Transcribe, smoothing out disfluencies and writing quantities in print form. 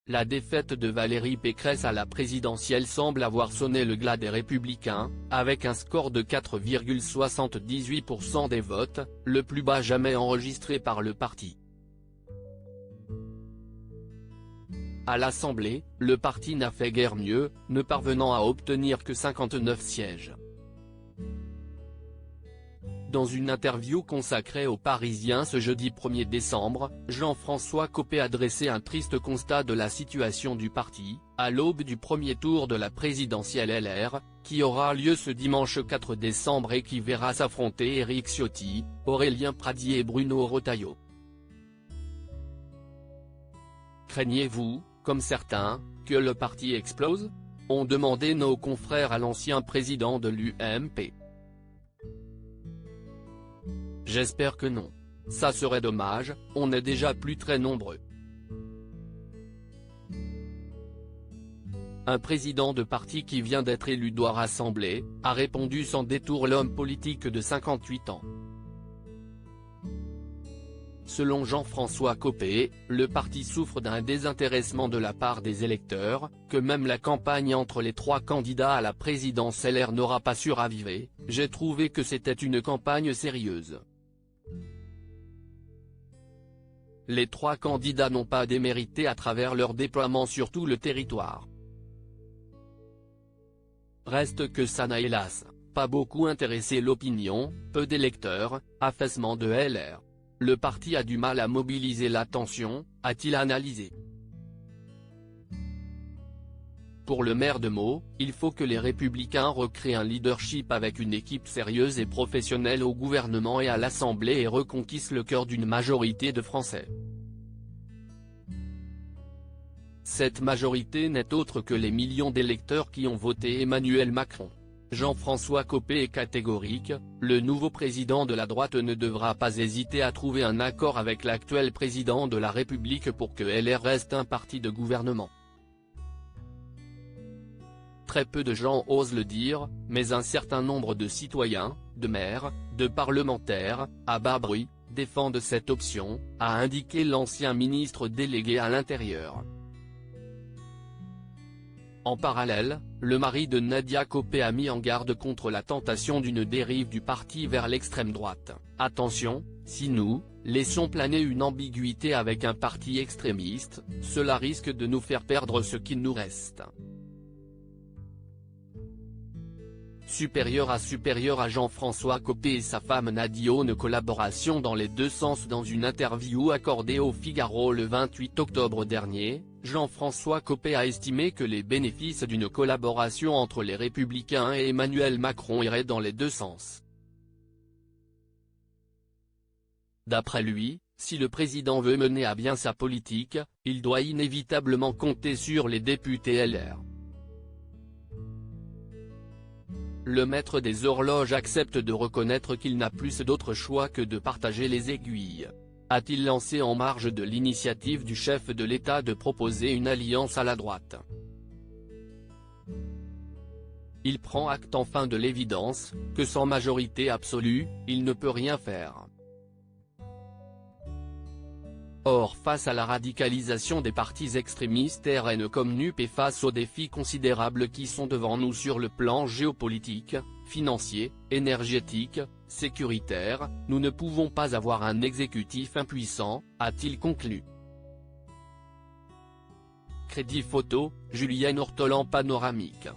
La défaite de Valérie Pécresse à la présidentielle semble avoir sonné le glas des Républicains, avec un score de 4,78% des votes, le plus bas jamais enregistré par le parti. À l'Assemblée, le parti n'a fait guère mieux, ne parvenant à obtenir que 59 sièges. Dans une interview consacrée aux Parisiens ce jeudi 1er décembre, Jean-François Copé a dressé un triste constat de la situation du parti, à l'aube du premier tour de la présidentielle LR, qui aura lieu ce dimanche 4 décembre et qui verra s'affronter Éric Ciotti, Aurélien Pradier et Bruno Retailleau. Craignez-vous, comme certains, que le parti explose ? Ont demandé nos confrères à l'ancien président de l'UMP. J'espère que non. Ça serait dommage, on est déjà plus très nombreux. Un président de parti qui vient d'être élu doit rassembler, a répondu sans détour l'homme politique de 58 ans. Selon Jean-François Copé, le parti souffre d'un désintéressement de la part des électeurs, que même la campagne entre les trois candidats à la présidence LR n'aura pas su raviver. J'ai trouvé que c'était une campagne sérieuse. Les trois candidats n'ont pas démérité à travers leur déploiement sur tout le territoire. Reste que ça n'a hélas pas beaucoup intéressé l'opinion, peu d'électeurs, affaissement de LR. Le parti a du mal à mobiliser l'attention, a-t-il analysé. Pour le maire de Meaux, il faut que les Républicains recréent un leadership avec une équipe sérieuse et professionnelle au gouvernement et à l'Assemblée et reconquissent le cœur d'une majorité de Français. Cette majorité n'est autre que les millions d'électeurs qui ont voté Emmanuel Macron. Jean-François Copé est catégorique, le nouveau président de la droite ne devra pas hésiter à trouver un accord avec l'actuel président de la République pour que LR reste un parti de gouvernement. Très peu de gens osent le dire, mais un certain nombre de citoyens, de maires, de parlementaires, à bas bruit, défendent cette option, a indiqué l'ancien ministre délégué à l'Intérieur. En parallèle, le mari de Nadia Copé a mis en garde contre la tentation d'une dérive du parti vers l'extrême droite. Attention, si nous laissons planer une ambiguïté avec un parti extrémiste, cela risque de nous faire perdre ce qu'il nous reste. Supérieur à Jean-François Copé et sa femme Nadia, une collaboration dans les deux sens. Dans une interview accordée au Figaro le 28 octobre dernier, Jean-François Copé a estimé que les bénéfices d'une collaboration entre les Républicains et Emmanuel Macron iraient dans les deux sens. D'après lui, si le président veut mener à bien sa politique, il doit inévitablement compter sur les députés LR. Le maître des horloges accepte de reconnaître qu'il n'a plus d'autre choix que de partager les aiguilles. A-t-il lancé en marge de l'initiative du chef de l'État de proposer une alliance à la droite. Il prend acte enfin de l'évidence, que sans majorité absolue, il ne peut rien faire. Or face à la radicalisation des partis extrémistes RN comme NUP et face aux défis considérables qui sont devant nous sur le plan géopolitique, financier, énergétique, sécuritaire, nous ne pouvons pas avoir un exécutif impuissant, a-t-il conclu. Crédit photo, Julienne Ortolan panoramique.